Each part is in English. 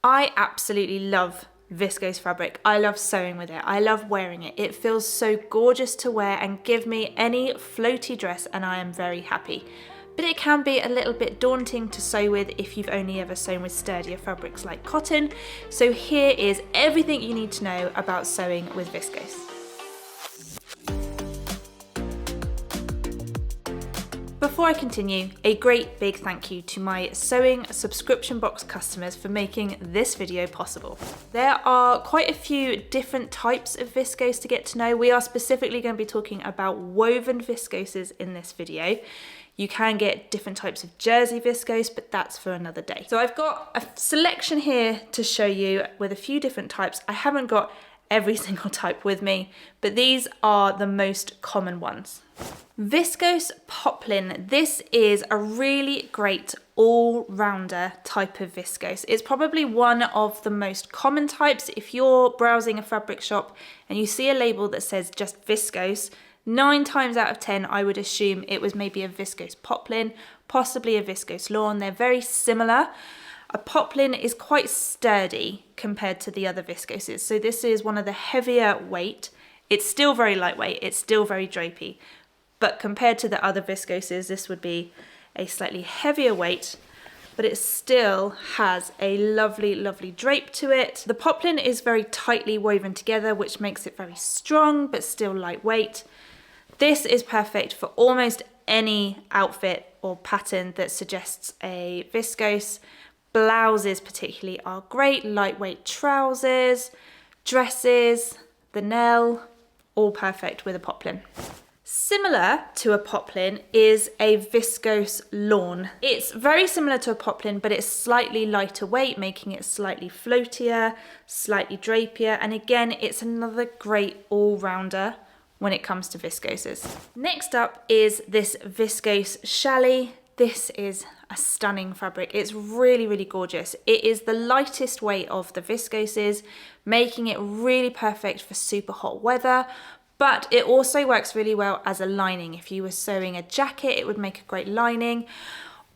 I absolutely love viscose fabric. I love sewing with it. I love wearing it. It feels so gorgeous to wear and give me any floaty dress and I am very happy. But it can be a little bit daunting to sew with if you've only ever sewn with sturdier fabrics like cotton. So here is everything you need to know about sewing with viscose. Before I continue, a great big thank you to my sewing subscription box customers for making this video possible. There are quite a few different types of viscose to get to know. We are specifically going to be talking about woven viscoses in this video. You can get different types of jersey viscose, but that's for another day. So I've got a selection here to show you with a few different types. I haven't got every single type with me, but these are the most common ones. Viscose Poplin. This is a really great all-rounder type of viscose. It's probably one of the most common types. If you're browsing a fabric shop and you see a label that says just viscose, 9 times out of 10 I would assume it was maybe a Viscose Poplin, possibly a Viscose Lawn. They're very similar. A poplin is quite sturdy compared to the other viscoses. So this is one of the heavier weight. It's still very lightweight, it's still very drapey. But compared to the other viscoses, this would be a slightly heavier weight, but it still has a lovely, lovely drape to it. The poplin is very tightly woven together, which makes it very strong, but still lightweight. This is perfect for almost any outfit or pattern that suggests a viscose. Blouses particularly are great, lightweight trousers, dresses, the Nell, all perfect with a poplin. Similar to a poplin is a Viscose Lawn. It's very similar to a poplin, but it's slightly lighter weight, making it slightly floatier, slightly drapier, and again, it's another great all-rounder when it comes to viscoses. Next up is this Viscose Challis. This is a stunning fabric. It's really, really gorgeous. It is the lightest weight of the viscoses, making it really perfect for super hot weather, but it also works really well as a lining. If you were sewing a jacket, it would make a great lining.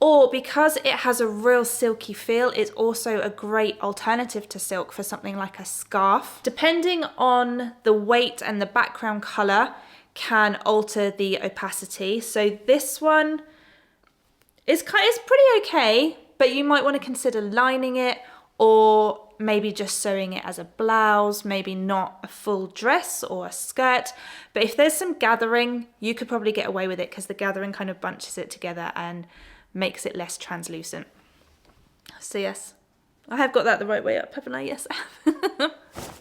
Or because it has a real silky feel, it's also a great alternative to silk for something like a scarf. Depending on the weight and the background color can alter the opacity. So this one is pretty okay, but you might want to consider lining it or maybe just sewing it as a blouse, maybe not a full dress or a skirt. But if there's some gathering, you could probably get away with it because the gathering kind of bunches it together and makes it less translucent. So yes, I have got that the right way up, haven't I? Yes, I have.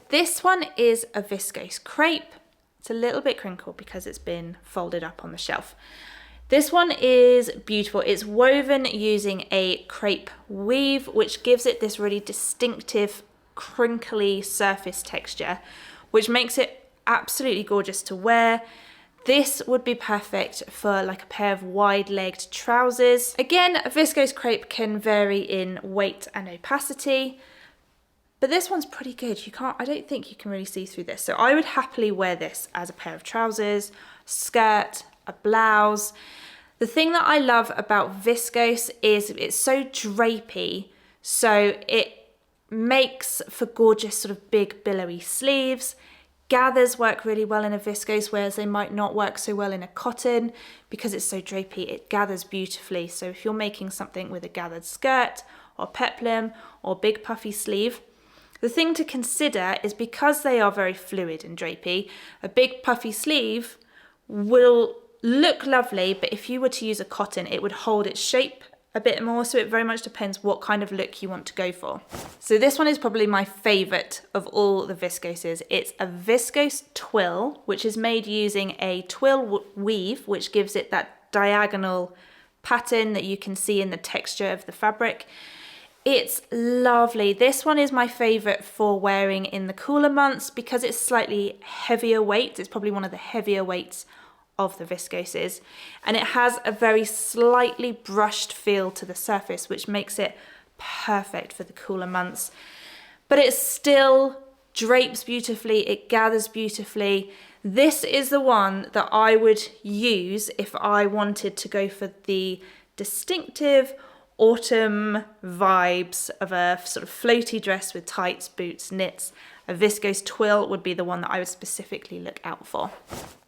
This one is a Viscose Crepe. It's a little bit crinkled because it's been folded up on the shelf. This one is beautiful. It's woven using a crepe weave, which gives it this really distinctive, crinkly surface texture, which makes it absolutely gorgeous to wear. This would be perfect for like a pair of wide-legged trousers. Again, a Viscose Crepe can vary in weight and opacity, but this one's pretty good. I don't think you can really see through this. So I would happily wear this as a pair of trousers, skirt, a blouse. The thing that I love about viscose is it's so drapey, so it makes for gorgeous sort of big billowy sleeves. Gathers work really well in a viscose, whereas they might not work so well in a cotton because it's so drapey. It gathers beautifully. So if you're making something with a gathered skirt or peplum or big puffy sleeve, the thing to consider is because they are very fluid and drapey, a big puffy sleeve will look lovely, but if you were to use a cotton, it would hold its shape a bit more, so it very much depends what kind of look you want to go for. So this one is probably my favorite of all the viscoses. It's a Viscose Twill, which is made using a twill weave, which gives it that diagonal pattern that you can see in the texture of the fabric. It's lovely. This one is my favorite for wearing in the cooler months because it's slightly heavier weight. It's probably one of the heavier weights of the viscoses, and it has a very slightly brushed feel to the surface, which makes it perfect for the cooler months. But it still drapes beautifully, it gathers beautifully. This is the one that I would use if I wanted to go for the distinctive autumn vibes of a sort of floaty dress with tights, boots, knits, a Viscose Twill would be the one that I would specifically look out for.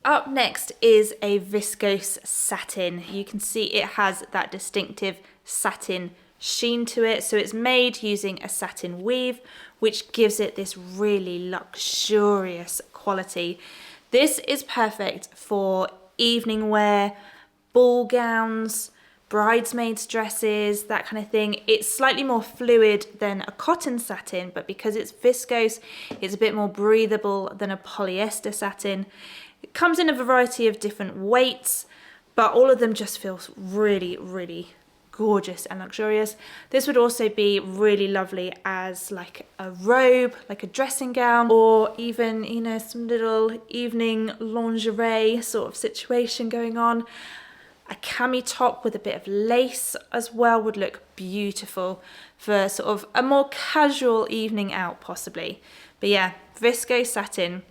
Up next is a Viscose Satin. You can see it has that distinctive satin sheen to it. So it's made using a satin weave, which gives it this really luxurious quality. This is perfect for evening wear, ball gowns, bridesmaids dresses, that kind of thing. It's slightly more fluid than a cotton satin, but because it's viscose, it's a bit more breathable than a polyester satin. It comes in a variety of different weights, but all of them just feel really, really gorgeous and luxurious. This would also be really lovely as like a robe, like a dressing gown, or even, you know, some little evening lingerie sort of situation going on. A cami top with a bit of lace as well would look beautiful for sort of a more casual evening out possibly. But yeah, Viscose Satin,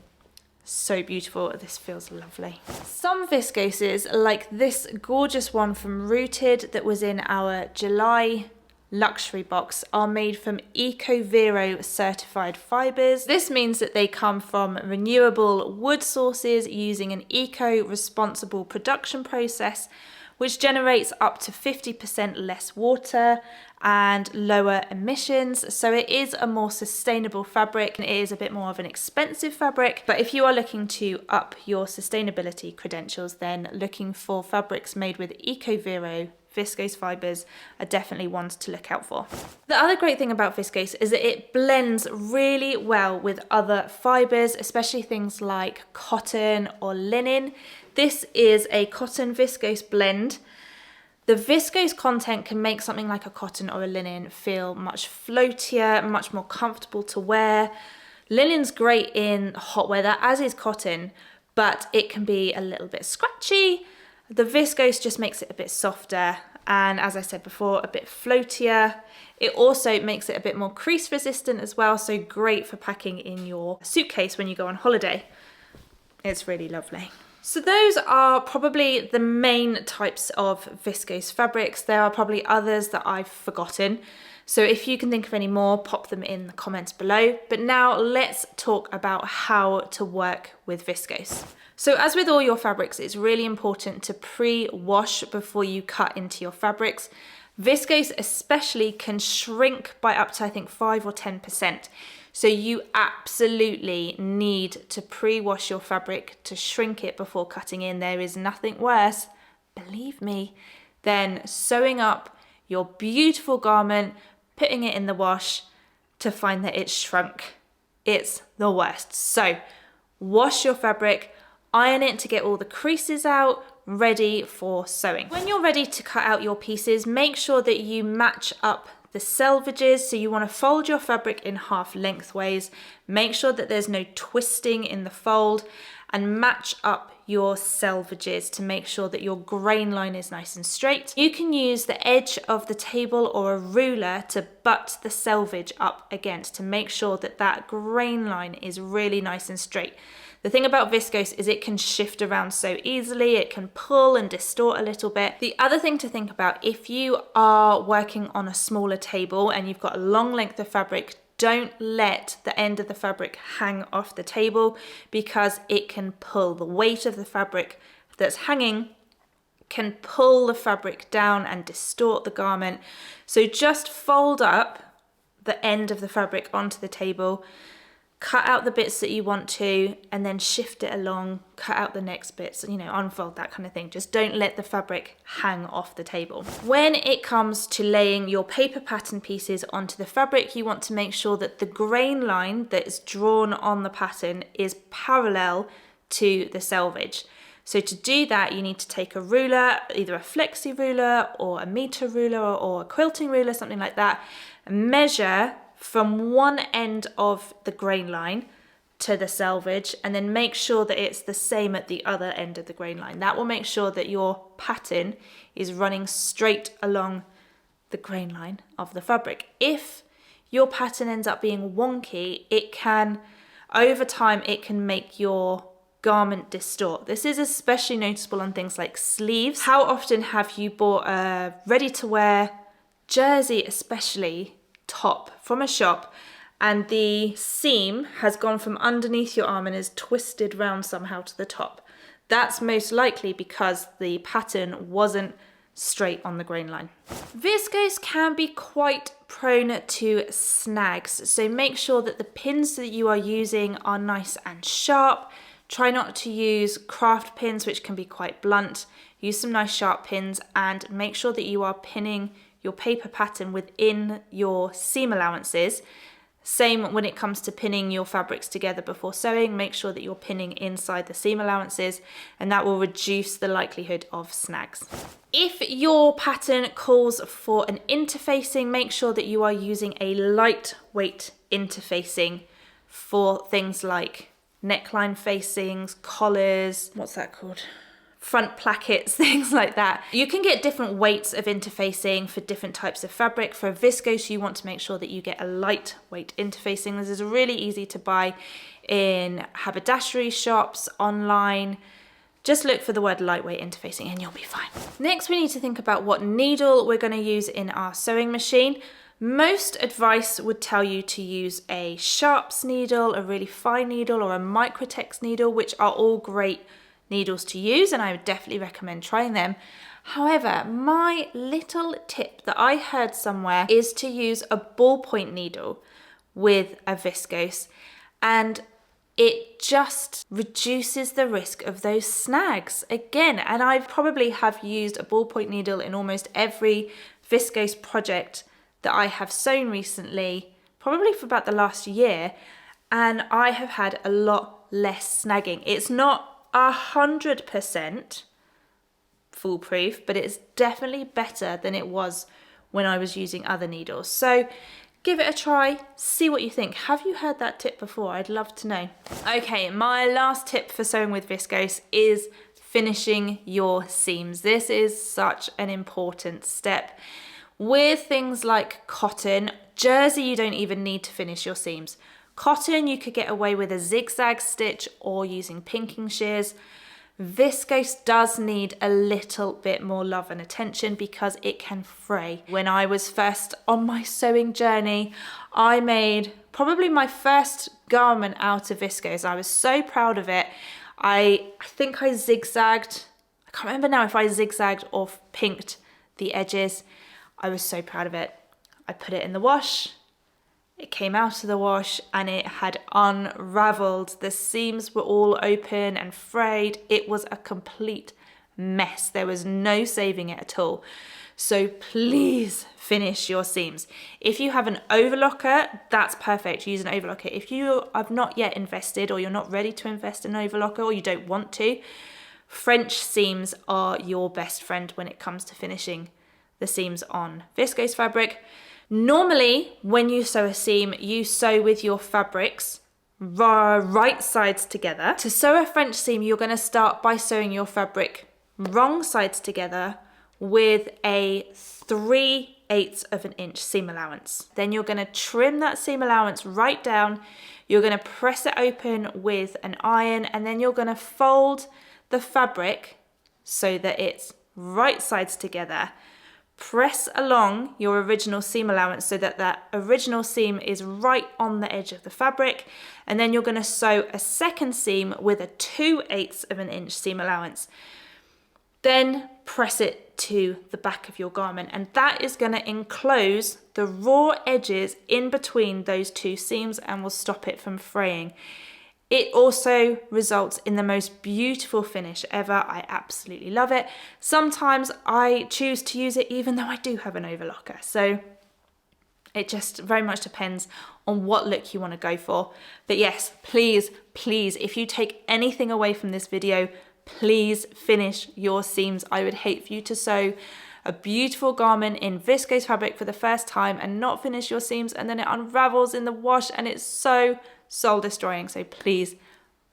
so beautiful. This feels lovely. Some viscoses, like this gorgeous one from Rooted that was in our July luxury box, are made from EcoVero Certified fibres. This means that they come from renewable wood sources using an eco-responsible production process, which generates up to 50% less water and lower emissions. So it is a more sustainable fabric, and it is a bit more of an expensive fabric. But if you are looking to up your sustainability credentials, then looking for fabrics made with EcoVero viscose fibres are definitely ones to look out for. The other great thing about viscose is that it blends really well with other fibres, especially things like cotton or linen. This is a cotton viscose blend. The viscose content can make something like a cotton or a linen feel much floatier, much more comfortable to wear. Linen's great in hot weather, as is cotton, but it can be a little bit scratchy. The viscose just makes it a bit softer and, as I said before, a bit floatier. It also makes it a bit more crease resistant as well, so great for packing in your suitcase when you go on holiday. It's really lovely. So those are probably the main types of viscose fabrics. There are probably others that I've forgotten. So if you can think of any more, pop them in the comments below. But now let's talk about how to work with viscose. So as with all your fabrics, it's really important to pre-wash before you cut into your fabrics. Viscose especially can shrink by up to, I think, 5 or 10%. So you absolutely need to pre-wash your fabric to shrink it before cutting in. There is nothing worse, believe me, than sewing up your beautiful garment, putting it in the wash to find that it's shrunk. It's the worst. So wash your fabric, iron it to get all the creases out, ready for sewing. When you're ready to cut out your pieces, make sure that you match up the selvages. So you want to fold your fabric in half lengthways, make sure that there's no twisting in the fold, and match up your selvages to make sure that your grain line is nice and straight. You can use the edge of the table or a ruler to butt the selvage up against to make sure that that grain line is really nice and straight. The thing about viscose is it can shift around so easily, it can pull and distort a little bit. The other thing to think about, if you are working on a smaller table and you've got a long length of fabric, don't let the end of the fabric hang off the table because it can pull. The weight of the fabric that's hanging can pull the fabric down and distort the garment. So just fold up the end of the fabric onto the table, cut out the bits that you want to, and then shift it along, cut out the next bits, you know, unfold, that kind of thing. Just don't let the fabric hang off the table. When it comes to laying your paper pattern pieces onto the fabric, you want to make sure that the grain line that is drawn on the pattern is parallel to the selvage. So to do that, you need to take a ruler, either a flexi ruler or a meter ruler or a quilting ruler, something like that, and measure from one end of the grain line to the selvage, and then make sure that it's the same at the other end of the grain line. That will make sure that your pattern is running straight along the grain line of the fabric. If your pattern ends up being wonky, it can, over time, it can make your garment distort. This is especially noticeable on things like sleeves. How often have you bought a ready-to-wear jersey especially top from a shop and the seam has gone from underneath your arm and is twisted round somehow to the top, that's most likely because the pattern wasn't straight on the grain line. Viscose can be quite prone to snags, so make sure that the pins that you are using are nice and sharp. Try not to use craft pins, which can be quite blunt. Use some nice sharp pins and make sure that you are pinning your paper pattern within your seam allowances. Same when it comes to pinning your fabrics together before sewing, make sure that you're pinning inside the seam allowances, and that will reduce the likelihood of snags. If your pattern calls for an interfacing, make sure that you are using a lightweight interfacing for things like neckline facings, collars, what's that called? Front plackets, things like that. You can get different weights of interfacing for different types of fabric. For a viscose, you want to make sure that you get a lightweight interfacing. This is really easy to buy in haberdashery shops, online. Just look for the word lightweight interfacing and you'll be fine. Next, we need to think about what needle we're going to use in our sewing machine. Most advice would tell you to use a sharps needle, a really fine needle, or a microtex needle, which are all great needles to use, and I would definitely recommend trying them. However, my little tip that I heard somewhere is to use a ballpoint needle with a viscose, and it just reduces the risk of those snags again. And I probably have used a ballpoint needle in almost every viscose project that I have sewn recently, probably for about the last year, and I have had a lot less snagging. It's not 100% foolproof, but it's definitely better than it was when I was using other needles. So give it a try, see what you think. Have you heard that tip before? I'd love to know. Okay, my last tip for sewing with viscose is finishing your seams. This is such an important step. With things like cotton, jersey, you don't even need to finish your seams. Cotton, you could get away with a zigzag stitch or using pinking shears. Viscose does need a little bit more love and attention because it can fray. When I was first on my sewing journey, I made probably my first garment out of viscose. I was so proud of it. I think I zigzagged. I can't remember now if I zigzagged or pinked the edges. I was so proud of it. I put it in the wash. It came out of the wash and it had unraveled. The seams were all open and frayed. It was a complete mess. There was no saving it at all. So please finish your seams. If you have an overlocker, that's perfect. Use an overlocker. If you have not yet invested, or you're not ready to invest in an overlocker, or you don't want to, French seams are your best friend when it comes to finishing the seams on viscose fabric. Normally, when you sew a seam, you sew with your fabrics right sides together. To sew a French seam, you're going to start by sewing your fabric wrong sides together with a 3/8 of an inch seam allowance. Then you're going to trim that seam allowance right down. You're going to press it open with an iron, and then you're going to fold the fabric so that it's right sides together. Press along your original seam allowance so that that original seam is right on the edge of the fabric, and then you're going to sew a second seam with a 2/8 of an inch seam allowance. Then press it to the back of your garment, and that is going to enclose the raw edges in between those two seams and will stop it from fraying. It also results in the most beautiful finish ever. I absolutely love it. Sometimes I choose to use it even though I do have an overlocker. So it just very much depends on what look you want to go for. But yes, please, please, if you take anything away from this video, please finish your seams. I would hate for you to sew a beautiful garment in viscose fabric for the first time and not finish your seams, and then it unravels in the wash and it's so soul destroying. So please,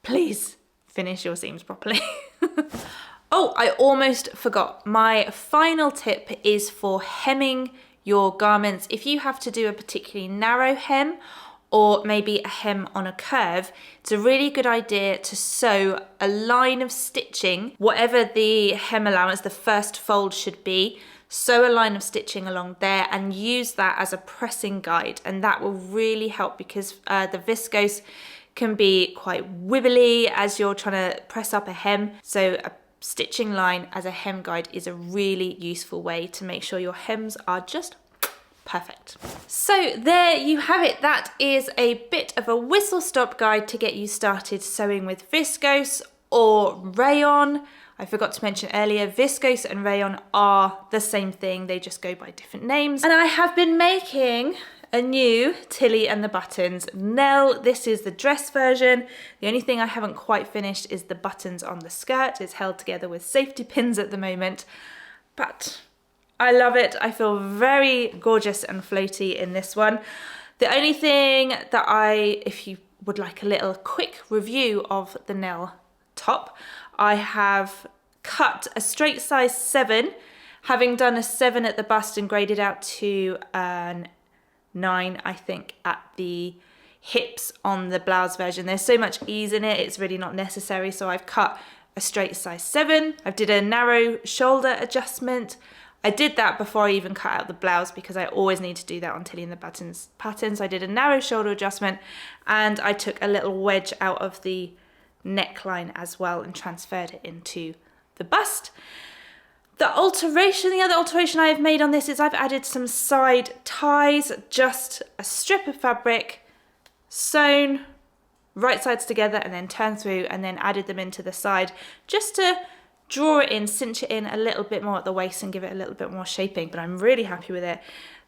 please finish your seams properly. Oh, I almost forgot. My final tip is for hemming your garments. If you have to do a particularly narrow hem, or maybe a hem on a curve, it's a really good idea to sew a line of stitching, whatever the hem allowance, the first fold should be, sew a line of stitching along there and use that as a pressing guide, and that will really help because the viscose can be quite wibbly as you're trying to press up a hem. So a stitching line as a hem guide is a really useful way to make sure your hems are just perfect. So there you have it. That is a bit of a whistle-stop guide to get you started sewing with viscose or rayon. I forgot to mention earlier, viscose and rayon are the same thing, they just go by different names. And I have been making a new Tilly and the Buttons Nell. This is the dress version. The only thing I haven't quite finished is the buttons on the skirt. It's held together with safety pins at the moment, but I love it. I feel very gorgeous and floaty in this one. The only thing that if you would like a little quick review of the Nell top, I have cut a straight size 7, having done a 7 at the bust and graded out to an 9, I think, at the hips on the blouse version. There's so much ease in it, it's really not necessary, so I've cut a straight size 7. I did a narrow shoulder adjustment. I did that before I even cut out the blouse because I always need to do that on Tilly and the Buttons patterns. So I did a narrow shoulder adjustment and I took a little wedge out of the neckline as well and transferred it into the bust. The other alteration I have made on this is I've added some side ties, just a strip of fabric sewn right sides together and then turned through, and then added them into the side just to draw it in, cinch it in a little bit more at the waist and give it a little bit more shaping, but I'm really happy with it.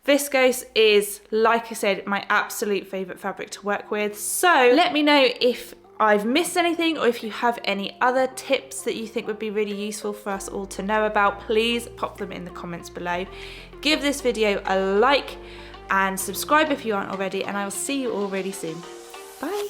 Viscose is, like I said, my absolute favourite fabric to work with, so let me know if I've missed anything or if you have any other tips that you think would be really useful for us all to know about. Please pop them in the comments below. Give this video a like and subscribe if you aren't already, and I will see you all really soon. Bye.